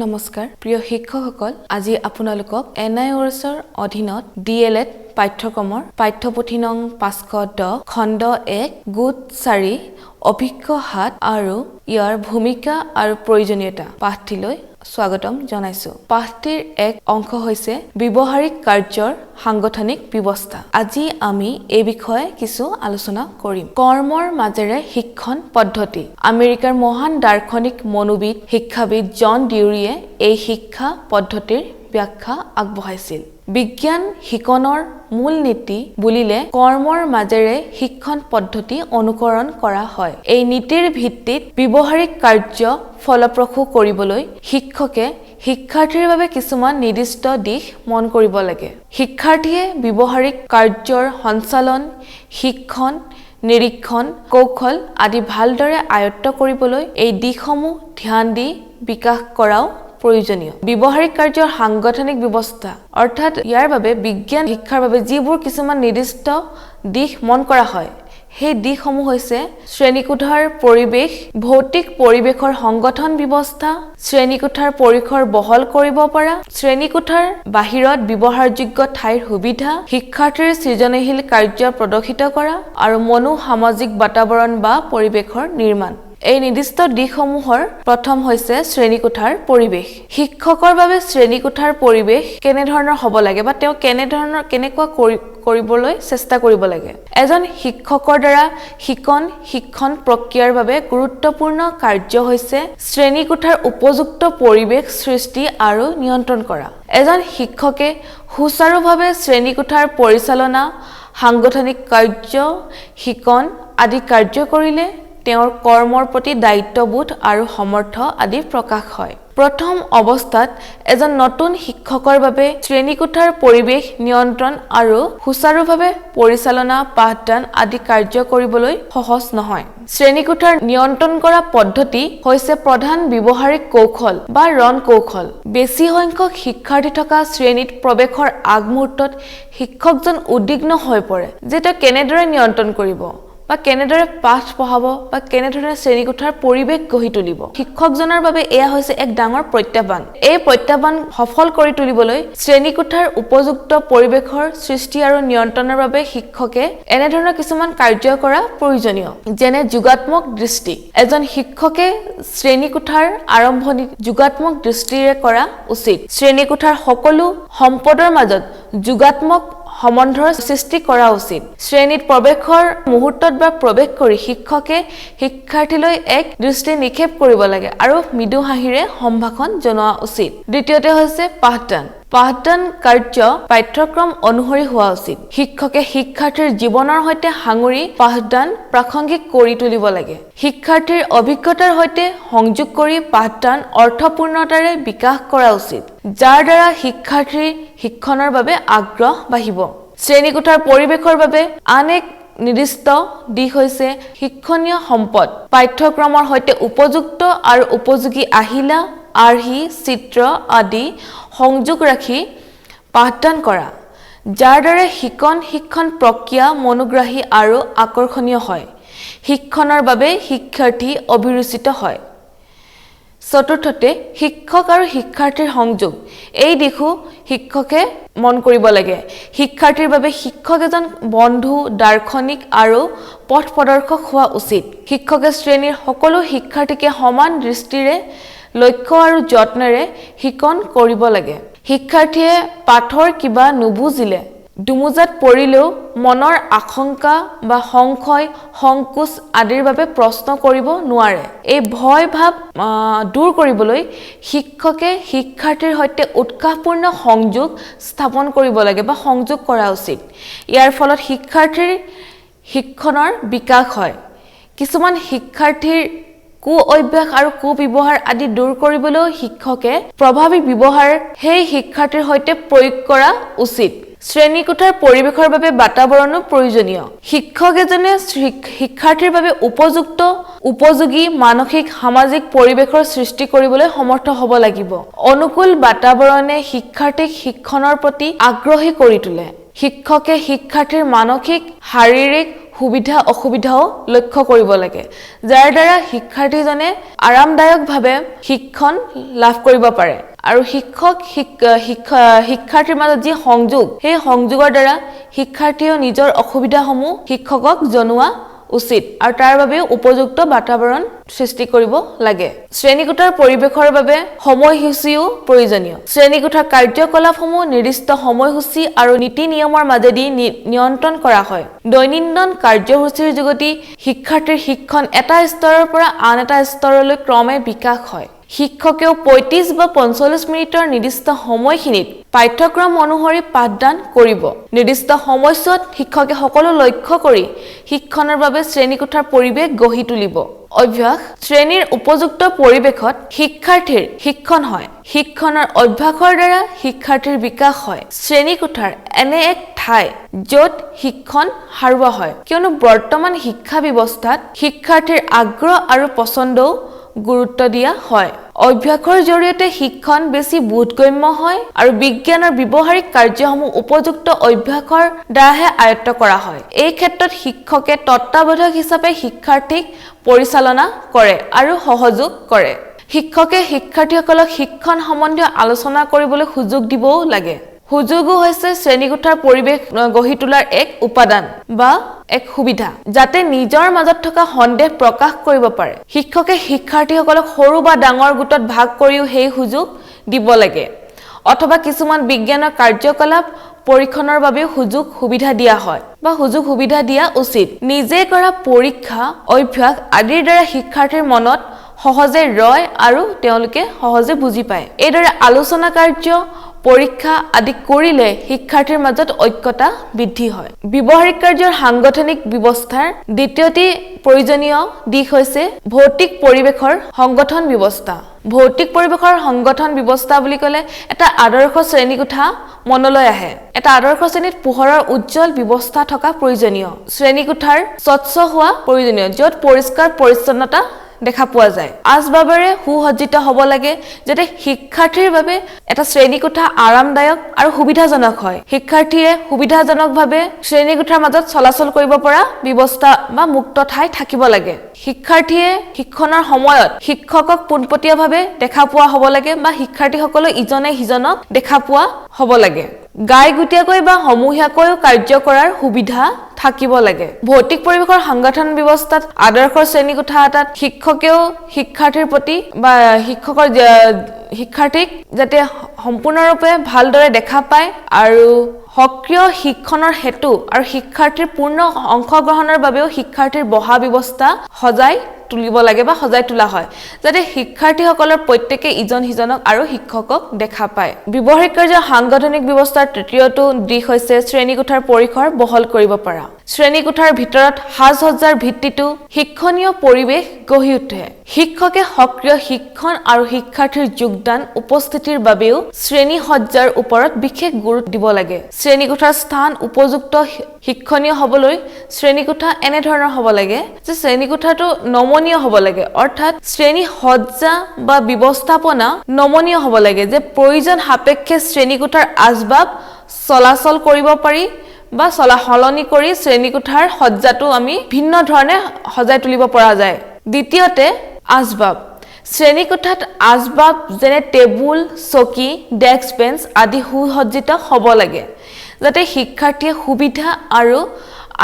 নমস্কাৰ প্ৰিয় শিক্ষকসকল আজি আপোনালোকক NIOSৰ অধীনত DLED পাঠ্যক্ৰমৰ পাঠ্যপুথি নং 510 খণ্ড 1 গোট 4 অভিজ্ঞ হাত আৰু ইয়াৰ ভূমিকা আৰু প্ৰয়োজনীয়তা পাঠটিলৈ স্বাগতম জনাইছো। পাঠটিৰ এক অংশ হৈছে ব্যৱহাৰিক কাৰ্যৰ সাংগঠনিক ব্যৱস্থা। আজি আমি এই বিষয়ে কিছু আলোচনা কৰিম। কৰ্মৰ মাজেৰে শিক্ষণ পদ্ধতি। আমেৰিকাৰ মহান দাৰ্শনিক মনোবিদ শিক্ষাবিদ জন ডিউৰীয়ে এই শিক্ষা পদ্ধতিৰ ব্যাখ্যা আগবঢ়াইছিল। বিজ্ঞান শিকনৰ মূল নীতি বুলিলে কৰ্মৰ মাজেৰে শিক্ষণ পদ্ধতি অনুকৰণ কৰা হয়। এই নীতিৰ ভিত্তিত ব্যৱহাৰিক কাৰ্য ফলপ্ৰসূ কৰিবলৈ শিক্ষকে শিক্ষাৰ্থীৰ বাবে কিছুমান নিৰ্দিষ্ট দিশ মন কৰিব লাগে। শিক্ষাৰ্থীয়ে ব্যৱহাৰিক কাৰ্যৰ সঞ্চালন, শিক্ষণ, নিৰীক্ষণ, কৌশল আদি ভালদৰে আয়ত্ত কৰিবলৈ এই দিশসমূহ ধ্যান দি বিকাশ কৰাও প্ৰয়োজনীয়। ব্যৱহাৰিক কাৰ্যৰ সাংগঠনিক ব্যৱস্থা অৰ্থাৎ ইয়াৰ বাবে বিজ্ঞান শিক্ষাৰ বাবে যিবোৰ কিছুমান নিৰ্দিষ্ট দিশ মন কৰা হয় সেই দিশসমূহ হৈছে শ্ৰেণীকোঠাৰ পৰিৱেশ, ভৌতিক পৰিৱেশৰ সংগঠন ব্যৱস্থা, শ্ৰেণীকোঠাৰ পৰিসৰ বহল কৰিব পৰা, শ্ৰেণীকোঠাৰ বাহিৰত ব্যৱহাৰযোগ্য ঠাইৰ সুবিধা, শিক্ষাৰ্থীৰ সৃজনশীল কাৰ্য প্ৰদৰ্শিত কৰা আৰু মনোসামাজিক বাতাবৰণ বা পৰিৱেশৰ নিৰ্মাণ। এই নিৰ্দিষ্ট দিশসমূহৰ প্ৰথম হৈছে শ্ৰেণীকোঠাৰ পৰিৱেশ। শিক্ষকৰ বাবে শ্ৰেণীকোঠাৰ পৰিৱেশ কেনেধৰণৰ হ'ব লাগে বা তেওঁ কেনেকুৱা কৰিবলৈ চেষ্টা কৰিব লাগে। এজন শিক্ষকৰ দ্বাৰা শিক্ষণ প্ৰক্ৰিয়াৰ বাবে গুৰুত্বপূৰ্ণ কাৰ্য হৈছে শ্ৰেণীকোঠাৰ উপযুক্ত পৰিৱেশ সৃষ্টি আৰু নিয়ন্ত্ৰণ কৰা। এজন শিক্ষকে সুচাৰুভাৱে শ্ৰেণীকোঠাৰ পৰিচালনা, সাংগঠনিক কাৰ্য, শিকণ আদি কাৰ্য কৰিলে তেওঁৰ কৰ্মৰ প্ৰতি দায়িত্ববোধ আৰু সমৰ্থ আদি প্ৰকাশ হয়। প্ৰথম অৱস্থাত এজন নতুন শিক্ষকৰ বাবে শ্ৰেণীকোঠাৰ পৰিৱেশ নিয়ন্ত্ৰণ আৰু সুচাৰুভাৱে পৰিচালনা, পাঠদান আদি কাৰ্য কৰিবলৈ সহজ নহয়। শ্ৰেণীকোঠাৰ নিয়ন্ত্ৰণ কৰা পদ্ধতি হৈছে প্ৰধান ব্যৱহাৰিক কৌশল বা ৰণ কৌশল। বেছি সংখ্যক শিক্ষাৰ্থী থকা শ্ৰেণীত প্ৰৱেশৰ আগমুহূৰ্তত শিক্ষকজন উদ্বিগ্ন হৈ পৰে যে তেওঁ কেনেদৰে নিয়ন্ত্ৰণ কৰিব বা কেনেদৰে পাঠ পঢ়াব বা কেনেদৰে শ্ৰেণীকোঠাৰ পৰিৱেশ গঢ়ি তুলিব। শিক্ষকজনৰ বাবে এয়া হৈছে এক ডাঙৰ প্ৰত্যাহ্বান। এই প্ৰত্যাহ্বান সফল কৰি তুলিবলৈ শ্ৰেণীকোঠাৰ উপযুক্ত পৰিৱেশৰ সৃষ্টি আৰু নিয়ন্ত্ৰণৰ বাবে শিক্ষকে এনেধৰণৰ কিছুমান কাৰ্য কৰা প্ৰয়োজনীয়, যেনে যোগাত্মক দৃষ্টি। এজন শিক্ষকে শ্ৰেণীকোঠাৰ আৰম্ভণিত যোগাত্মক দৃষ্টিৰে কৰা উচিত। শ্ৰেণীকোঠাৰ সকলো সম্পদৰ মাজত যোগাত্মক সম্বন্ধৰ সৃষ্টি কৰা উচিত। শ্ৰেণীত প্ৰৱেশৰ মুহূৰ্তত বা প্ৰৱেশ কৰি শিক্ষকে শিক্ষাৰ্থীলৈ এক দৃষ্টি নিক্ষেপ কৰিব লাগে আৰু মৃদু হাঁহিৰে সম্ভাষণ জনোৱা উচিত। দ্বিতীয়তে হৈছে পাঠদান। পাঠদান কাৰ্য পাঠ্যক্ৰম অনুসৰি হোৱা উচিত। শিক্ষকে শিক্ষাৰ্থীৰ জীৱনৰ সৈতে সাঙুৰি পাঠদান প্ৰাসংগিক কৰি তুলিব লাগে। শিক্ষাৰ্থীৰ অভিজ্ঞতাৰ সৈতে সংযোগ কৰি পাঠদান অৰ্থপূৰ্ণতাৰে বিকাশ কৰা উচিত, যাৰ দ্বাৰা শিক্ষাৰ্থীৰ শিক্ষণৰ বাবে আগ্ৰহ বাঢ়িব। শ্ৰেণীকোঠাৰ পৰিৱেশৰ বাবে আন এক নিৰ্দিষ্ট দিশ হৈছে শিক্ষণীয় সম্পদ। পাঠ্যক্ৰমৰ সৈতে উপযুক্ত আৰু উপযোগী আহিলা, আৰ্হি, চিত্ৰ আদি সংযোগ ৰাখি পাঠদান কৰা, যাৰ দ্বাৰা শিক্ষণ প্ৰক্ৰিয়া মনোগ্ৰাহী আৰু আকৰ্ষণীয় হয়। শিক্ষণৰ বাবে শিক্ষাৰ্থী অভিৰুচিত হয়। চতুৰ্থতে শিক্ষক আৰু শিক্ষাৰ্থীৰ সংযোগ। এই দিশো শিক্ষকে মন কৰিব লাগে। শিক্ষাৰ্থীৰ বাবে শিক্ষক এজন বন্ধু, দাৰ্শনিক আৰু পথ প্ৰদৰ্শক হোৱা উচিত। শিক্ষকে শ্ৰেণীৰ সকলো শিক্ষাৰ্থীকে সমান দৃষ্টিৰে, লক্ষ্য আৰু যত্নেৰে শিকণ কৰিব লাগে। শিক্ষাৰ্থীয়ে পাঠৰ কিবা নুবুজিলে, দুমোজাত পৰিলেও মনৰ আশংকা বা সংশয়, সংকোচ আদিৰ বাবে প্ৰশ্ন কৰিব নোৱাৰে। এই ভয় ভাৱ দূৰ কৰিবলৈ শিক্ষকে শিক্ষাৰ্থীৰ সৈতে উৎসাহপূৰ্ণ সংযোগ স্থাপন কৰিব লাগে বা সংযোগ কৰা উচিত। ইয়াৰ ফলত শিক্ষাৰ্থীৰ শিক্ষণৰ বিকাশ হয়। কিছুমান শিক্ষাৰ্থীৰ অভ্যাস আৰু ব্যৱহাৰ আদি দূৰ কৰিবলৈও শিক্ষকে প্ৰভাৱী ব্যৱহাৰ সেই শিক্ষাৰ্থীৰ সৈতে প্ৰয়োগ কৰা উচিত। শ্ৰেণীকোঠাৰ পৰিৱেশৰ বাবে বাতাবৰণো প্ৰয়োজনীয়। শিক্ষক এজনে শিক্ষাৰ্থীৰ বাবে উপযোগী মানসিক সামাজিক পৰিৱেশৰ সৃষ্টি কৰিবলৈ সমৰ্থ হ'ব লাগিব। অনুকূল বাতাবৰণে শিক্ষাৰ্থীক শিক্ষণৰ প্ৰতি আগ্ৰহী কৰি তোলে। শিক্ষকে শিক্ষাৰ্থীৰ মানসিক, শাৰীৰিক সুবিধা অসুবিধাও লক্ষ্য কৰিব লাগে যাৰ দ্বাৰা শিক্ষাৰ্থীজনে আৰামদায়কভাৱে শিক্ষণ লাভ কৰিব পাৰে আৰু শিক্ষাৰ্থীৰ মাজত যি সংযোগ সেই সংযোগৰ দ্বাৰা শিক্ষাৰ্থীয়ে নিজৰ অসুবিধাসমূহ শিক্ষকক জনোৱা উচিত আৰু তাৰ বাবে উপযুক্ত বাতাবৰণ সৃষ্টি কৰিব লাগে শ্ৰেণীকোঠাৰ পৰিৱেশৰ বাবে সময়সূচীও প্ৰয়োজনীয় শ্ৰেণীকোঠাৰ কাৰ্যকলাপসমূহ নিৰ্দিষ্ট সময়সূচী আৰু নীতি নিয়মৰ মাজেদি নিয়ন্ত্ৰণ কৰা হয় দৈনন্দিন কাৰ্যসূচীৰ যোগেদি শিক্ষাৰ্থীৰ শিক্ষণ এটা স্তৰৰ পৰা আন এটা স্তৰলৈ ক্ৰমে বিকাশ হয় শিক্ষকেও ৩৫ বা ৪৫ মিনিটৰ নিৰ্দিষ্ট সময়খিনিত পাঠ্যক্ৰম অনুসৰি পাঠদান কৰিব নিৰ্দিষ্ট সময়ছোৱাত শিক্ষকে সকলো লক্ষ্য কৰি শিক্ষণৰ বাবে শ্ৰেণীকোঠাৰ পৰিৱেশ গঢ়ি তুলিব অভ্যাস শ্ৰেণীৰ উপযুক্ত পৰিৱেশত শিক্ষাৰ্থীৰ শিক্ষণ হয় শিক্ষণৰ অভ্যাসৰ দ্বাৰা শিক্ষাৰ্থীৰ বিকাশ হয় শ্ৰেণীকোঠাৰ এনে এক ঠাই য'ত শিক্ষণ হাৰুৱা হয় কিয়নো বৰ্তমান শিক্ষা ব্যৱস্থাত শিক্ষাৰ্থীৰ আগ্ৰহ আৰু পছন্দও গুৰুত্ব দিয়া হয় অভ্যাসৰ জৰিয়তে শিক্ষণ বেছি বোধগম্য হয় আৰু বিজ্ঞানৰ ব্যৱহাৰিক কাৰ্যসমূহ উপযুক্ত অভ্যাসৰ দ্বাৰাহে আয়ত্ত কৰা হয় এই ক্ষেত্ৰত শিক্ষকে তত্ত্বাৱধায়ক হিচাপে শিক্ষাৰ্থীক পৰিচালনা কৰে আৰু সহযোগ কৰে শিক্ষকে শিক্ষাৰ্থীসকলক শিক্ষণ সম্বন্ধীয় আলোচনা কৰিবলৈ সুযোগ দিবও লাগে সুযোগো হৈছে শ্ৰেণীকোঠাৰ পৰিৱেশ গঢ়ি তোলাৰ এক উপাদান বা এক সুবিধা যাতে নিজৰ মাজত থকা সন্দেহ প্ৰকাশ কৰিব পাৰে শিক্ষকে শিক্ষাৰ্থীসকলক সৰু বা ডাঙৰ গোটত ভাগ কৰিও সেই সুযোগ দিব লাগে অথবা কিছুমান বিজ্ঞানৰ কাৰ্যকলাপ পৰীক্ষণৰ বাবে সুযোগ সুবিধা দিয়া হয় বা সুযোগ সুবিধা দিয়া উচিত নিজে কৰা পৰীক্ষা অভ্যাস আদিৰ দ্বাৰা শিক্ষাৰ্থীৰ মনত সহজে ৰয় আৰু তেওঁলোকে সহজে বুজি পায় এইদৰে আলোচনা কাৰ্য পৰীক্ষা আদি কৰিলে শিক্ষাৰ্থীৰ মাজত ঐক্যতা বৃদ্ধি হয় ব্যৱহাৰিক কাৰ্যৰ সাংগঠনিক ব্যৱস্থাৰ দ্বিতীয়টি প্ৰয়োজনীয় দিশ হৈছে ভৌতিক পৰিৱেশৰ সংগঠন ব্যৱস্থা ভৌতিক পৰিৱেশৰ সংগঠন ব্যৱস্থা বুলি ক'লে এটা আদৰ্শ শ্ৰেণীকোঠা মনলৈ আহে এটা আদৰ্শ শ্ৰেণীত পোহৰৰ উজ্জ্বল ব্যৱস্থা থকা প্ৰয়োজনীয় শ্ৰেণীকোঠাৰ স্বচ্ছ হোৱা প্ৰয়োজনীয় য'ত পৰিষ্কাৰ পৰিচ্ছন্নতা দেখা পোৱা যায় আজবাবেৰে সুসজ্জিত হ'ব লাগে যাতে শিক্ষাৰ্থীৰ বাবে এটা শ্ৰেণীকোঠা আৰামদায়ক আৰু সুবিধাজনক হয় শিক্ষাৰ্থীয়ে সুবিধাজনকভাৱে শ্ৰেণীকোঠাৰ মাজত চলাচল কৰিব পৰা ব্যৱস্থা বা মুক্ত ঠাই থাকিব লাগে শিক্ষাৰ্থীয়ে শিক্ষণৰ সময়ত শিক্ষকক পোনপটীয়াভাৱে দেখা পোৱা হ'ব লাগে বা শিক্ষাৰ্থীসকলে ইজনে সিজনক দেখা পোৱা হ'ব লাগে গাইগুটীয়াকৈ বা সমূহীয়াকৈ কাৰ্য কৰাৰ সুবিধা থাকিব লাগে ভৌতিক পৰিৱেশৰ সংগঠন ব্যৱস্থাত আদৰ্শ শ্ৰেণীকোঠা এটাত শিক্ষকেও শিক্ষাৰ্থীৰ প্ৰতি বা শিক্ষাৰ্থীক যাতে সম্পূৰ্ণৰূপে ভালদৰে দেখা পায় আৰু সক্ৰিয় শিক্ষণৰ হেতু আৰু শিক্ষাৰ্থীৰ পূৰ্ণ অংশগ্ৰহণৰ বাবেও শিক্ষাৰ্থীৰ বহা ব্যৱস্থা সজাই তুলিব লাগে বা সজাই তোলা হয় যাতে শিক্ষাৰ্থীসকলৰ প্ৰত্যেকে ইজন সিজনক আৰু শিক্ষকক দেখা পায় ব্যৱহাৰিক কাৰ্যৰ সাংগঠনিক ব্যৱস্থাৰ তৃতীয়টো দিশ হৈছে শ্ৰেণীকোঠাৰ পৰিসৰ বহল কৰিব পৰা শ্ৰেণীকোঠাৰ ভিতৰত সাজ-সজ্জাৰ ভিত্তিটো শিক্ষণীয় পৰিৱেশ গঢ়ি উঠে শিক্ষকে সক্ৰিয় শিক্ষণ আৰু শিক্ষাৰ্থীৰ যোগদান উপস্থিতিৰ বাবেও শ্ৰেণী সজ্জাৰ ওপৰত বিশেষ গুৰুত্ব দিব লাগে শ্ৰেণীকোঠাৰ স্থান উপযুক্ত শিক্ষণীয় হ'বলৈ শ্ৰেণীকোঠা এনে ধৰণৰ হ'ব লাগে যে শ্ৰেণীকোঠাটো নমনীয় হ'ব লাগে অৰ্থাৎ শ্ৰেণী সজ্জা বা ব্যৱস্থাপনা নমনীয় হ'ব লাগে যে প্ৰয়োজন সাপেক্ষে শ্ৰেণীকোঠাৰ আচবাব চলাচল কৰিব পাৰি বা সলনি কৰি শ্ৰেণীকোঠাৰ সজ্জাটো আমি ভিন্ন ধৰণে সজাই তুলিব পৰা যায় দ্বিতীয়তে আচবাব শ্ৰেণীকোঠাত আচবাব যেনে টেবুল চকী ডেস্ক বেঞ্চ আদি সুসজ্জিত হ'ব লাগে যাতে শিক্ষাৰ্থীয়ে সুবিধা আৰু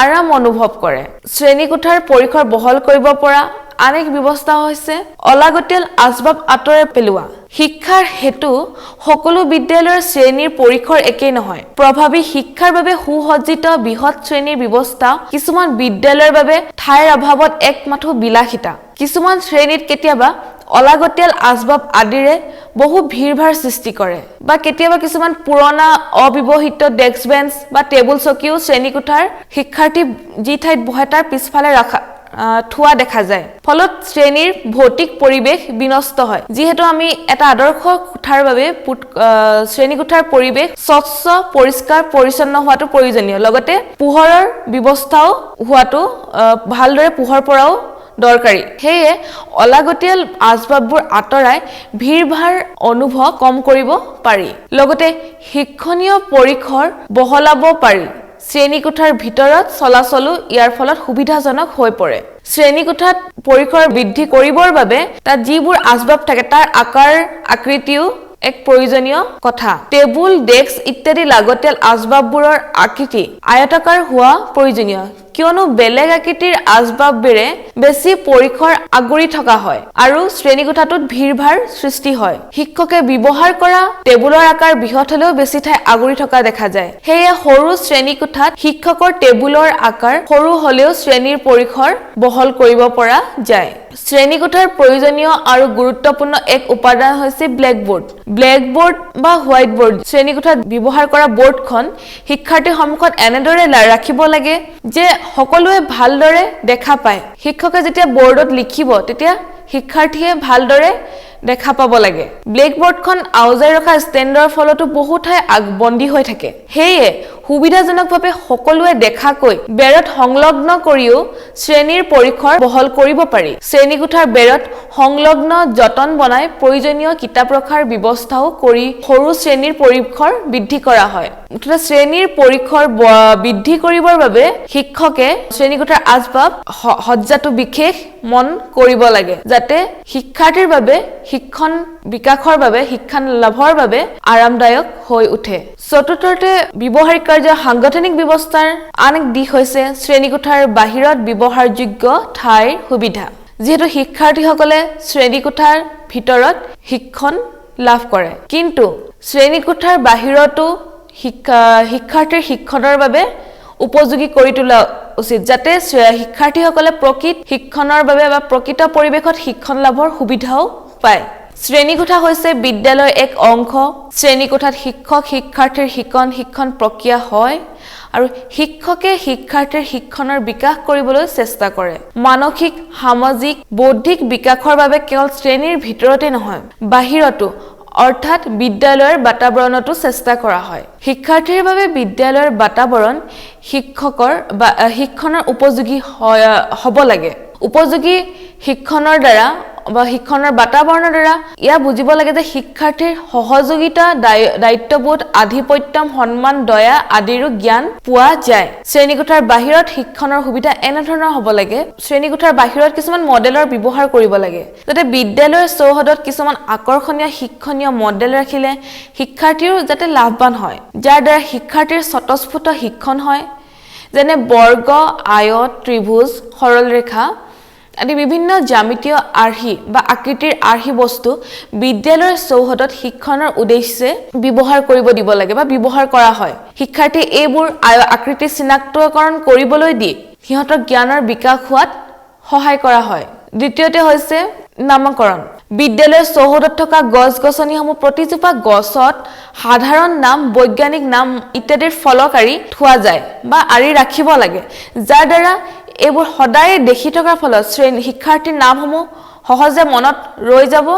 আৰাম অনুভৱ কৰে শ্ৰেণীকোঠাৰ পৰিসৰ বহল কৰিব পৰা আন এক ব্যৱস্থা হৈছে অলাগতিয়াল আচবাব আঁতৰাই পেলোৱা শিক্ষাৰ হেতু সকলো বিদ্যালয়ৰ শ্ৰেণীৰ পৰিসৰ একেই নহয় প্ৰভাৱী শিক্ষাৰ বাবে সুসজ্জিত বৃহৎ শ্ৰেণীৰ ব্যৱস্থা কিছুমান বিদ্যালয়ৰ বাবে ঠাইৰ অভাৱত একমাত্ৰ বিলাসিতা কিছুমান শ্ৰেণীত কেতিয়াবা অলাগতিয়াল আচবাব আদিৰে বহু ভিৰভাৰ সৃষ্টি কৰে বা কেতিয়াবা কিছুমান পুৰণা অব্যৱহৃত ডেস্ক বেঞ্চ বা টেবুল চকীও শ্ৰেণীকোঠাৰ শিক্ষাৰ্থী যি ঠাইত বহে তাৰ পিছফালে থোৱা দেখা যায় ফলত শ্ৰেণীৰ ভৌতিক পৰিৱেশ বিনষ্ট হয় যিহেতু আমি এটা আদৰ্শ কোঠাৰ বাবে শ্ৰেণীকোঠাৰ পৰিৱেশ স্বচ্ছ পৰিষ্কাৰ পৰিচ্ছন্ন হোৱাটো প্ৰয়োজনীয় লগতে পোহৰৰ ব্যৱস্থাও হোৱাটো ভালদৰে পোহৰ পৰাও দৰকাৰী হেয়ে অলাগতিয়াল আচবাববোৰ আঁতৰাই ভিৰভাৰ অনুভৱ কম কৰিব পাৰি লগতে শিক্ষণীয় পৰিসৰ বহলাব পাৰি শ্ৰেণীকোঠাৰ ভিতৰত চলাচলো ইয়াৰ ফলত সুবিধাজনক হৈ পৰে শ্ৰেণীকোঠাত পৰিসৰ বৃদ্ধি কৰিবৰ বাবে তাত যিবোৰ আচবাব থাকে তাৰ আকাৰ আকৃতিও এক প্ৰয়োজনীয় কথা টেবুল ডেস্ক ইত্যাদি লাগতিয়াল আচবাববোৰৰ আকৃতি আয়তাকাৰ হোৱা প্ৰয়োজনীয় কিয়নো বেলেগ আকৃতিৰ আচবাববোৰে বেছি পৰিসৰ আগুৰি থকা হয় আৰু শ্ৰেণীকোঠাটোত ভিৰভাৰ সৃষ্টি হয় শিক্ষকে ব্যৱহাৰ কৰা টেবুলৰ আকাৰ বৃহৎ হলেও বেছি ঠাই আগুৰি থকা দেখা যায় সেয়ে সৰু শ্ৰেণীকোঠাত শিক্ষকৰ টেবুলৰ আকাৰ সৰু হলেও শ্ৰেণীৰ পৰিসৰ বহল কৰিব পৰা যায় শ্ৰেণীকোঠাৰ প্ৰয়োজনীয় আৰু গুৰুত্বপূৰ্ণ এক উপাদান হৈছে ব্লেকবোৰ্ড বা হোৱাইট বোৰ্ড শ্ৰেণীকোঠাত ব্যৱহাৰ কৰা বোৰ্ডখন শিক্ষাৰ্থীৰ সন্মুখত এনেদৰে ৰাখিব লাগে যে সকলোৱে ভালদৰে দেখা পায় শিক্ষকে যেতিয়া বোৰ্ডত লিখিব তেতিয়া শিক্ষাৰ্থীয়ে ভালদৰে দেখা পাব লাগে ব্লেকবোৰ্ডখন আউজাই ৰখা ষ্টেণ্ডৰ ফলতো বহু ঠাই বন্দী হৈ থাকে সেয়ে সুবিধাজনকভাৱে সকলোৱে দেখাকৈ বেৰত সংলগ্ন কৰিও শ্ৰেণীৰ পৰিসৰ বহল কৰিব পাৰি শ্ৰেণীকোঠাৰ বেৰত সংলগ্ন যতন বনাই প্ৰয়োজনীয় কিতাপ ৰখাৰ ব্যৱস্থাও কৰি সৰু শ্ৰেণীৰ পৰিসৰ বৃদ্ধি কৰা হয় মুঠতে শ্ৰেণীৰ পৰিসৰ বৃদ্ধি কৰিবৰ বাবে শিক্ষকে শ্ৰেণীকোঠাৰ আচবাব সজ্জাটো বিশেষ মন কৰিব লাগে যাতে শিক্ষাৰ্থীৰ বাবে শিক্ষণ বিকাশৰ বাবে শিক্ষা লাভৰ বাবে আৰামদায়ক হৈ উঠে চতুৰ্থতে ব্যৱহাৰিক কাৰ্য সাংগঠনিক ব্যৱস্থাৰ আন এক দিশ হৈছে শ্ৰেণীকোঠাৰ বাহিৰত ব্যৱহাৰযোগ্য ঠাইৰ সুবিধা যেহেতু শিক্ষাৰ্থীসকলে শ্ৰেণীকোঠাৰ ভিতৰত শিক্ষণ লাভ কৰে কিন্তু শ্ৰেণীকোঠাৰ বাহিৰতো শিক্ষাৰ্থীৰ শিক্ষণৰ বাবে উপযোগী কৰি তোলা উচিত যাতে শিক্ষাৰ্থীসকলে প্ৰকৃত শিক্ষণৰ বাবে বা প্ৰকৃত পৰিৱেশত শিক্ষণ লাভৰ সুবিধাও পায় শ্ৰেণীকোঠা হৈছে বিদ্যালয়ৰ এক অংশ শ্ৰেণীকোঠাত শিক্ষক শিক্ষাৰ্থীৰ শিক্ষণ প্ৰক্ৰিয়া হয় আৰু শিক্ষকে শিক্ষাৰ্থীৰ শিক্ষণৰ বিকাশ কৰিবলৈ চেষ্টা কৰে মানসিক সামাজিক বৌদ্ধিক বিকাশৰ বাবে কেৱল শ্ৰেণীৰ ভিতৰতে নহয় বাহিৰতো অৰ্থাৎ বিদ্যালয়ৰ বাতাবৰণতো চেষ্টা কৰা হয় শিক্ষাৰ্থীৰ বাবে বিদ্যালয়ৰ বাতাবৰণ শিক্ষকৰ বা শিক্ষণৰ উপযোগী হ'ব লাগে উপযোগী শিক্ষণৰ দ্বাৰা বা শিক্ষণৰ বাতাবৰণৰ দ্বাৰা ইয়া বুজিব লাগে যে শিক্ষাৰ্থীৰ সহযোগিতা দায়িত্ববোধ আধিপত্যম সন্মান দয়া আদিৰো জ্ঞান পোৱা যায় শ্ৰেণীকোঠাৰ বাহিৰত শিক্ষণৰ সুবিধা এনেধৰণৰ হ'ব লাগে শ্ৰেণীকোঠাৰ বাহিৰত কিছুমান মডেলৰ ব্যৱহাৰ কৰিব লাগে যাতে বিদ্যালয়ৰ চৌহদত কিছুমান আকৰ্ষণীয় শিক্ষণীয় মডেল ৰাখিলে শিক্ষাৰ্থীও যাতে লাভৱান হয় যাৰ দ্বাৰা শিক্ষাৰ্থীৰ স্বতঃস্ফূৰ্ত শিক্ষণ হয় যেনে বৰ্গ আয়ত ত্ৰিভুজ সৰলৰেখা আদি বিভিন্ন জ্যামিতীয় আৰ্হি বা আকৃতিৰ আৰ্হি বস্তু বিদ্যালয়ৰ চৌহদত শিক্ষণৰ উদ্দেশ্যে ব্যৱহাৰ কৰিব দিব লাগে বা ব্যৱহাৰ কৰা হয় শিক্ষাৰ্থী এইবোৰ আকৃতি চিনাক্তকৰণ কৰিবলৈ দি সিহঁতৰ জ্ঞানৰ বিকাশ হোৱাত সহায় কৰা হয় দ্বিতীয়তে হৈছে নামকৰণ বিদ্যালয়ৰ চৌহদত থকা গছ-গছনিসমূহ প্ৰতিজোপা গছত সাধাৰণ নাম বৈজ্ঞানিক নাম ইত্যাদিৰ ফলকাৰী থোৱা যায় বা আৰি ৰাখিব লাগে যাৰ দ্বাৰা এইবোৰ সদায় দেখি থকাৰ ফলত শিক্ষাৰ্থীৰ নামসমূহ সহজে মনত ৰৈ যাব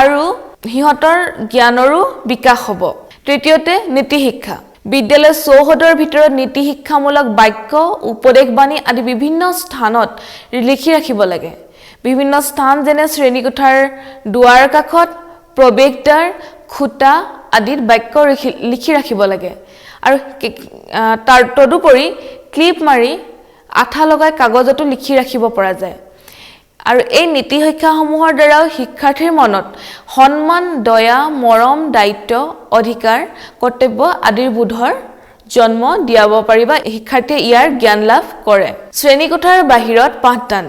আৰু সিহঁতৰ জ্ঞানৰো বিকাশ হ'ব তৃতীয়তে নীতি শিক্ষা বিদ্যালয়ৰ চৌহদৰ ভিতৰত নীতি শিক্ষামূলক বাক্য উপদেশবাণী আদি বিভিন্ন স্থানত লিখি ৰাখিব লাগে বিভিন্ন স্থান যেনে শ্ৰেণীকোঠাৰ দুৱাৰ কাষত প্ৰৱেশদ্বাৰ খুঁটা আদিত বাক্য লিখি ৰাখিব লাগে আৰু তাৰ তদুপৰি ক্লিপ মাৰি আঠা লগাই কাগজতো লিখি ৰাখিব পৰা যায় আৰু এই নীতি শিক্ষাসমূহৰ দ্বাৰাও শিক্ষাৰ্থীৰ মনত সন্মান দয়া মৰম দায়িত্ব অধিকাৰ কৰ্তব্য আদিৰ বোধৰ জন্ম দিয়াব পাৰিবা শিক্ষাৰ্থীয়ে ইয়াৰ জ্ঞান লাভ কৰে শ্ৰেণীকোঠাৰ বাহিৰত পাঠদান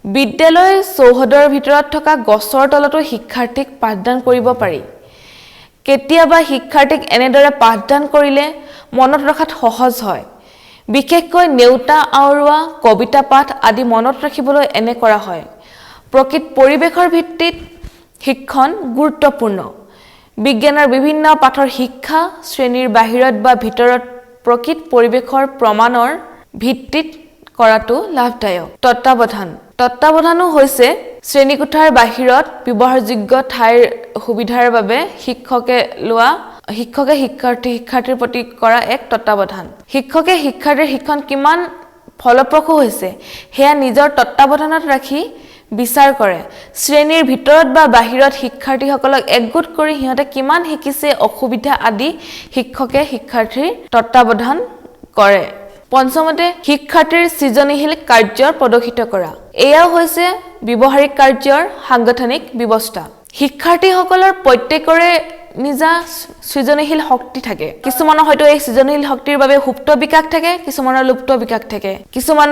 বিদ্যালয় চৌহদৰ ভিতৰত থকা গছৰ তলতো শিক্ষাৰ্থীক পাঠদান কৰিব পাৰি কেতিয়াবা শিক্ষাৰ্থীক এনেদৰে পাঠদান কৰিলে মনত ৰখাত সহজ হয় বিশেষকৈ নেউতা আওৰোৱা কবিতা পাঠ আদি মনত ৰাখিবলৈ এনে কৰা হয় প্ৰকৃত পৰিৱেশৰ ভিত্তিত শিক্ষণ গুৰুত্বপূৰ্ণ বিজ্ঞানৰ বিভিন্ন পাঠৰ শিক্ষা শ্ৰেণীৰ বাহিৰত বা ভিতৰত প্ৰকৃত পৰিৱেশৰ প্ৰমাণৰ ভিত্তিত কৰাটো লাভদায়ক তত্ত্বাৱধানো হৈছে শ্ৰেণীকোঠাৰ বাহিৰত ব্যৱহাৰযোগ্য ঠাইৰ সুবিধাৰ বাবে শিক্ষকে শিক্ষাৰ্থীৰ প্ৰতি কৰা এক তত্ত্বাৱধান শিক্ষকে শিক্ষাৰ্থীৰ শিক্ষণ কিমান ফলপ্ৰসূ হৈছে সেয়া নিজৰ তত্ত্বাৱধানত ৰাখি বিচাৰ কৰে শ্ৰেণীৰ ভিতৰত বা বাহিৰত শিক্ষাৰ্থীসকলক একগোট কৰি সিহঁতে কিমান শিকিছে অসুবিধা আদি শিক্ষকে শিক্ষাৰ্থীৰ তত্ত্বাৱধান কৰে পঞ্চমতে শিক্ষাৰ্থীৰ সৃজনীশীল কাৰ্যৰ প্ৰদৰ্শিত কৰা এয়া হৈছে ব্যৱহাৰিক কাৰ্যৰ সাংগঠনিক ব্যৱস্থা শিক্ষাৰ্থীসকলৰ প্ৰত্যেকৰে নিজা সৃজনীশীল শক্তি থাকে কিছুমানৰ হয়তো এই সৃজনীশীল শক্তিৰ বাবে সুপ্ত বিকাশ থাকে কিছুমানৰ লুপ্ত বিকাশ থাকে কিছুমান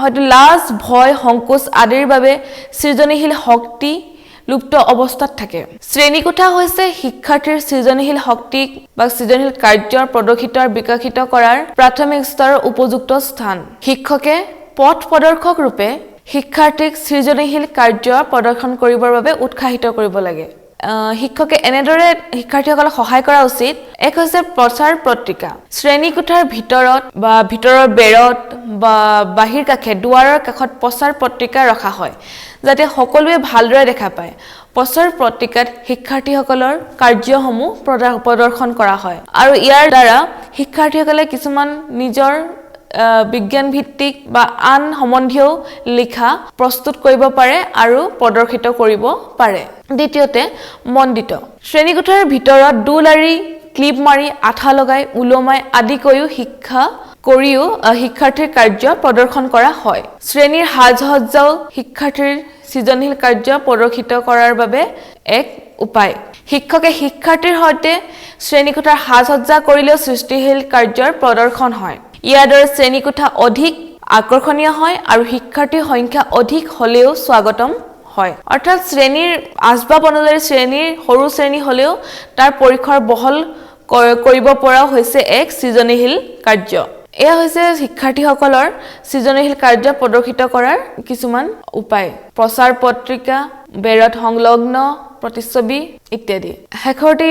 হয়তো লাজ ভয় সংকোচ আদিৰ বাবে সৃজনীশীল শক্তি লুপ্ত অৱস্থাত থাকে শ্ৰেণীকোঠা হৈছে শিক্ষাৰ্থীৰ সৃজনীশীল শক্তি বা সৃজনীশীল কাৰ্যৰ প্ৰদৰ্শিত আৰু বিকশিত কৰাৰ প্ৰাথমিক স্তৰৰ উপযুক্ত স্থান শিক্ষকে পথ প্ৰদৰ্শক ৰূপে শিক্ষাৰ্থীক সৃজনীশীল কাৰ্য প্ৰদৰ্শন কৰিবৰ বাবে উৎসাহিত কৰিব লাগে শিক্ষকে এনেদৰে শিক্ষাৰ্থীসকলক সহায় কৰা উচিত এক হৈছে প্ৰচাৰ পত্ৰিকা শ্ৰেণীকোঠাৰ ভিতৰত বা ভিতৰৰ বেৰত বা বাহিৰ কাষে দুৱাৰৰ কাষত প্ৰচাৰ পত্ৰিকা ৰখা হয় যাতে সকলোৱে ভালদৰে দেখা পায় প্ৰচাৰ পত্ৰিকাত শিক্ষাৰ্থীসকলৰ কাৰ্যসমূহ প্ৰদৰ্শন কৰা হয় আৰু ইয়াৰ দ্বাৰা শিক্ষাৰ্থীসকলে কিছুমান নিজৰ বিজ্ঞান ভিত্তিক বা আন সম্বন্ধীয় লিখা প্ৰস্তুত কৰিব পাৰে আৰু প্ৰদৰ্শিত কৰিব পাৰে দ্বিতীয়তে মণ্ডিত শ্ৰেণীকোঠাৰ ভিতৰত দুলাৰি ক্লিপ মাৰি আঠা লগাই উলমাই আদি কৰিও শিক্ষাৰ্থীৰ কাৰ্য প্ৰদৰ্শন কৰা হয় শ্ৰেণীৰ সাজ-সজ্জাও শিক্ষাৰ্থীৰ সৃজনীশীল কাৰ্য প্ৰদৰ্শিত কৰাৰ বাবে এক উপায় শিক্ষকে শিক্ষাৰ্থীৰ সৈতে শ্ৰেণীকোঠাৰ সাজ-সজ্জা কৰিলেও সৃষ্টিশীল কাৰ্যৰ প্ৰদৰ্শন হয় ইয়াৰ দ্বাৰা শ্ৰেণীকোঠা অধিক আকৰ্ষণীয় হয় আৰু শিক্ষাৰ্থীৰ সংখ্যা অধিক হলেও স্বাগতম হয় অৰ্থাৎ শ্ৰেণীৰ আচবাব অনুযায়ী শ্ৰেণীৰ সৰু শ্ৰেণী হলেও তাৰ পৰিসৰ বহল কৰিব পৰা হৈছে এক সৃজনীশীল কাৰ্য এয়া হৈছে শিক্ষাৰ্থীসকলৰ সৃজনীশীল কাৰ্য প্ৰদৰ্শিত কৰাৰ কিছুমান উপায় প্ৰচাৰ পত্ৰিকা বেৰত সংলগ্ন প্ৰতিচ্ছবি ইত্যাদি শেষৰটি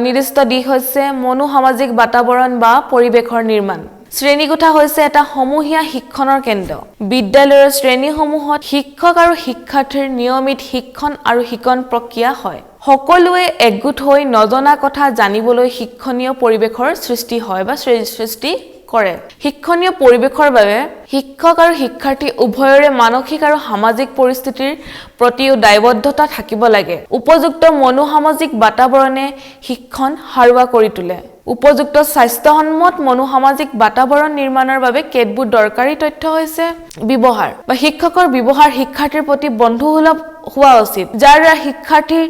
নিৰ্দিষ্ট দিশ হৈছে মনোসামাজিক বাতাবৰণ বা পৰিৱেশৰ নিৰ্মাণ শ্ৰেণীকোঠা হৈছে এটা সমূহীয়া শিক্ষণৰ কেন্দ্ৰ বিদ্যালয়ৰ শ্ৰেণীসমূহত শিক্ষক আৰু শিক্ষাৰ্থীৰ নিয়মিত শিক্ষণ আৰু শিকন প্ৰক্ৰিয়া হয় সকলোৱে একগোট হৈ নজনা কথা জানিবলৈ শিক্ষণীয় পৰিৱেশৰ সৃষ্টি হয় বা সৃষ্টি কৰে শিক্ষণীয় পৰিৱেশৰ বাবে শিক্ষক আৰু শিক্ষাৰ্থী উভয়ৰে মানসিক আৰু সামাজিক পৰিস্থিতিৰ প্ৰতিও দায়বদ্ধতা থাকিব লাগে উপযুক্ত মনোসামাজিক বাতাবৰণে শিক্ষণ হাৰুৱা কৰি তোলে উপযুক্ত স্বাস্থ্যসন্মত মনোসামাজিক বাতাবৰণ নিৰ্মাণৰ বাবে কেতবোৰ দৰকাৰী তথ্য হৈছে ব্যৱহাৰ বা শিক্ষকৰ ব্যৱহাৰ শিক্ষাৰ্থীৰ প্ৰতি বন্ধুসুলভ হোৱা উচিত যাৰ দ্বাৰা শিক্ষাৰ্থীৰ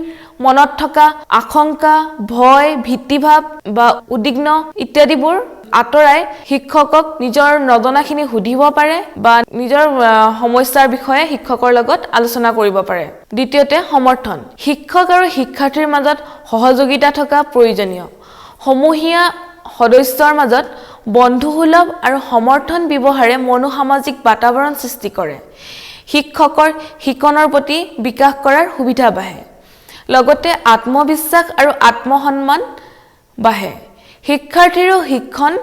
মনত থকা আশংকা ভয় ভীতিভাৱ বা উদ্বিগ্ন ইত্যাদিবোৰ আঁতৰাই শিক্ষকক নিজৰ নজনাখিনি সুধিব পাৰে বা নিজৰ সমস্যাৰ বিষয়ে শিক্ষকৰ লগত আলোচনা কৰিব পাৰে দ্বিতীয়তে সমৰ্থন শিক্ষক আৰু শিক্ষাৰ্থীৰ মাজত সহযোগিতা থকা প্ৰয়োজনীয় সমূহীয়া সদস্যৰ মাজত বন্ধুসুলভ আৰু সমৰ্থন ব্যৱহাৰে মনোসামাজিক বাতাবৰণ সৃষ্টি কৰে শিক্ষকৰ শিকনৰ প্ৰতি বিকাশ কৰাৰ সুবিধা বাঢ়ে লগতে আত্মবিশ্বাস আৰু আত্মসন্মান বাঢ়ে শিক্ষাৰ্থীৰো শিক্ষণ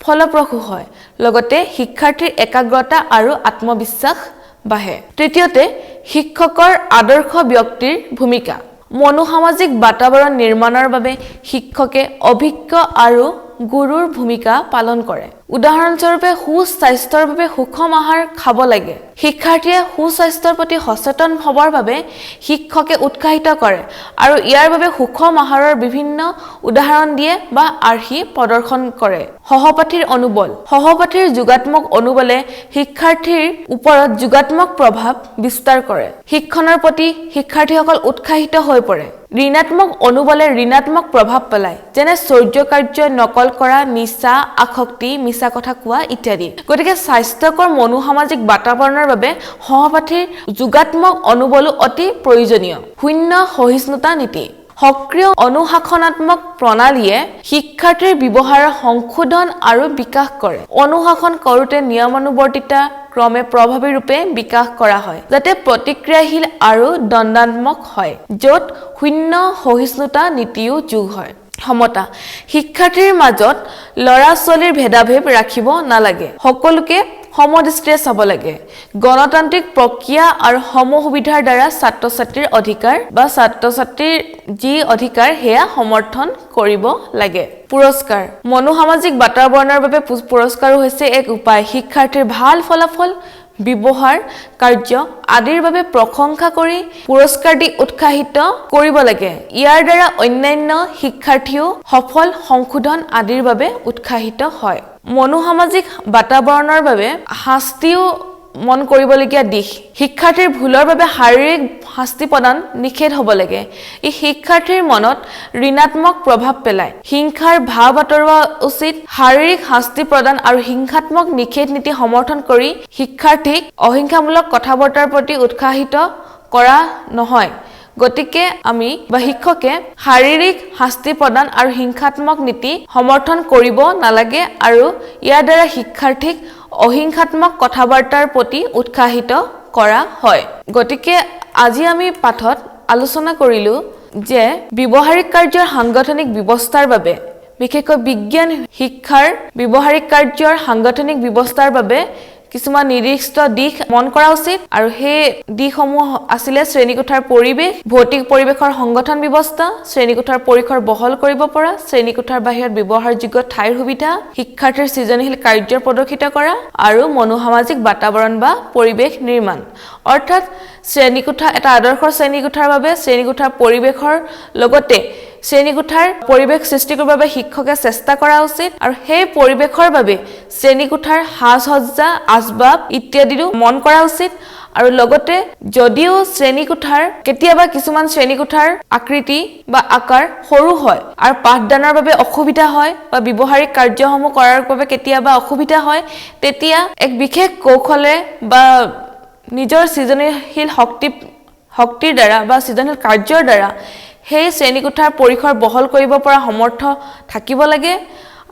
ফলপ্ৰসূ হয় লগতে শিক্ষাৰ্থীৰ একাগ্ৰতা আৰু আত্মবিশ্বাস বাঢ়ে তৃতীয়তে শিক্ষকৰ আদৰ্শ ব্যক্তিৰ ভূমিকা মনোসামাজিক বাতাবৰণ নিৰ্মাণৰ বাবে শিক্ষকে অভিজ্ঞ আৰু গুৰুৰ ভূমিকা পালন কৰে উদাহৰণস্বৰূপে সুস্বাস্থ্যৰ বাবে সুষম আহাৰ খাব লাগে শিক্ষাৰ্থীয়ে সুস্বাস্থ্যৰ প্ৰতি সচেতন হ'বৰ বাবে শিক্ষকে উৎসাহিত কৰে আৰু ইয়াৰ বাবে সুষম আহাৰৰ বিভিন্ন উদাহৰণ দিয়ে বা আৰ্হি প্ৰদৰ্শন কৰে সহপাঠীৰ যোগাত্মক অনুবলে শিক্ষাৰ্থীৰ ওপৰত যোগাত্মক প্ৰভাৱ বিস্তাৰ কৰে শিক্ষণৰ প্ৰতি শিক্ষাৰ্থীসকল উৎসাহিত হৈ পৰে ঋণাত্মক অনুবলে ঋণাত্মক প্ৰভাৱ পেলায় যেনে চৌৰ্য কাৰ্য নকল কৰা নিচা আসক্তি মিছা কথা কোৱা ইত্যাদি গতিকে স্বাস্থ্যকৰ মনোসামাজিক বাতাবৰণৰ বাবে সহপাঠীৰ যোগাত্মক অনুবলো অতি প্ৰয়োজনীয় শূন্য সহিষ্ণুতা নীতি সক্ৰিয় অনুশাসনাত্মক প্ৰণালীয়ে শিক্ষাৰ্থীৰ ব্যৱহাৰৰ সংশোধন আৰু বিকাশ কৰে অনুশাসন কৰোঁতে নিয়মানুৱৰ্তিতা ক্ৰমে প্ৰভাৱী ৰূপে বিকাশ কৰা হয় যাতে প্ৰতিক্ৰিয়াশীল আৰু দণ্ডাত্মক হয় য'ত শূন্য সহিষ্ণুতা নীতিও যোগ হয় সমতা শিক্ষাৰ্থীৰ মাজত ল'ৰা-ছোৱালীৰ ভেদাভেদ ৰাখিব নালাগে সকলোকে সমদৃষ্টিৰে চাব লাগে গণতান্ত্ৰিক প্ৰক্ৰিয়া আৰু সমসুবিধাৰ দ্বাৰা ছাত্ৰ-ছাত্ৰীৰ অধিকাৰ বা ছাত্ৰ-ছাত্ৰীৰ যি অধিকাৰ হেয়া সমৰ্থন কৰিব লাগে পুৰস্কাৰ মনোসামাজিক বাতাবৰণৰ বাবে পুৰস্কাৰো হৈছে এক উপায় শিক্ষাৰ্থীৰ ভাল ফলাফল ব্যৱহাৰ কাৰ্য আদিৰ বাবে প্ৰশংসা কৰি পুৰস্কাৰ দি উৎসাহিত কৰিব লাগে ইয়াৰ দ্বাৰা অন্যান্য শিক্ষাৰ্থীও সফল সংশোধন আদিৰ বাবে উৎসাহিত হয় মনোসামাজিক বাতাবৰণৰ বাবে শাস্তিও মন কৰিবলগীয়া দিশ শিক্ষাৰ্থীৰ ভুলৰ বাবে শাৰীৰিক শাস্তি প্ৰদান নিষেধ হ'ব লাগে ই শিক্ষাৰ্থীৰ মনত ঋণাত্মক প্ৰভাৱ পেলায় হিংসাৰ ভাৱ আঁতৰোৱা উচিত শাৰীৰিক শাস্তি প্ৰদান আৰু হিংসাত্মক নিষেধ নীতি সমৰ্থন কৰি শিক্ষাৰ্থীক অহিংসামূলক কথাবৰ্তাৰ প্ৰতি উৎসাহিত কৰা নহয় গতিকে আমি বা শিক্ষকে শাৰীৰিক শাস্তি প্ৰদান আৰু হিংসাত্মক নীতি সমৰ্থন কৰিব নালাগে আৰু ইয়াৰ দ্বাৰা শিক্ষাৰ্থীক অহিংসাত্মক কথাবাৰ্তাৰ প্ৰতি উৎসাহিত কৰা হয় গতিকে আজি আমি পাঠত আলোচনা কৰিলো যে ব্যৱহাৰিক কাৰ্যৰ সাংগঠনিক ব্যৱস্থাৰ বাবে বিশেষকৈ বিজ্ঞান শিক্ষাৰ ব্যৱহাৰিক কাৰ্যৰ সাংগঠনিক ব্যৱস্থাৰ বাবে কিছুমান নিৰ্দিষ্ট দিশ মন কৰা উচিত আৰু সেই দিশসমূহ আছিলে শ্ৰেণীকোঠাৰ পৰিৱেশ ভৌতিক পৰিৱেশৰ সংগঠন ব্যৱস্থা শ্ৰেণীকোঠাৰ পৰিসৰ বহল কৰিব পৰা শ্ৰেণীকোঠাৰ বাহিৰত ব্যৱহাৰযোগ্য ঠাইৰ সুবিধা শিক্ষাৰ্থীৰ সৃজনীশীল কাৰ্য প্ৰদৰ্শিত কৰা আৰু মনোসামাজিক বাতাবৰণ বা পৰিৱেশ নিৰ্মাণ অৰ্থাৎ শ্ৰেণীকোঠা এটা আদৰ্শ শ্ৰেণীকোঠাৰ বাবে শ্ৰেণীকোঠাৰ পৰিৱেশৰ লগতে শ্ৰেণীকোঠাৰ পৰিৱেশ সৃষ্টি কৰাৰ বাবে শিক্ষকে চেষ্টা কৰা উচিত আৰু সেই পৰিৱেশৰ বাবে শ্ৰেণীকোঠাৰ সাজ-সজ্জা আচবাব ইত্যাদিৰো মন কৰা উচিত আৰু লগতে যদিও শ্ৰেণীকোঠাৰ কেতিয়াবা কিছুমান শ্ৰেণীকোঠাৰ আকৃতি বা আকাৰ সৰু হয় আৰু পাঠদানৰ বাবে অসুবিধা হয় বা ব্যৱহাৰিক কাৰ্যসমূহ কৰাৰ বাবে কেতিয়াবা অসুবিধা হয় তেতিয়া এক বিশেষ কৌশলে বা নিজৰ সৃজনীশীল শক্তিৰ দ্বাৰা বা সৃজনীশীল কাৰ্যৰ দ্বাৰা সেই শ্ৰেণীকোঠাৰ পৰিসৰ বহল কৰিব পৰা সমৰ্থ থাকিব লাগে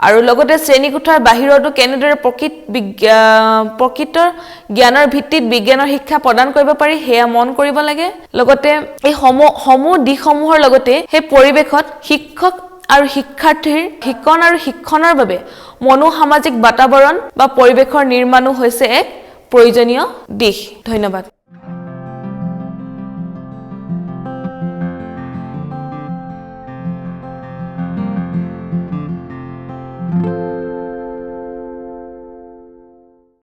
আৰু লগতে শ্ৰেণীকোঠাৰ বাহিৰতো কেনেদৰে প্ৰকৃতৰ জ্ঞানৰ ভিত্তিত বিজ্ঞানৰ শিক্ষা প্ৰদান কৰিব পাৰি হেয়া মন কৰিব লাগে লগতে এই সমূহ দিশসমূহৰ লগতে সেই পৰিৱেশত শিক্ষক আৰু শিক্ষাৰ্থীৰ শিক্ষণ আৰু শিক্ষণৰ বাবে মনোসামাজিক বাতাবৰণ বা পৰিৱেশৰ নিৰ্মাণো হৈছে এক প্ৰয়োজনীয় দিশ ধন্যবাদ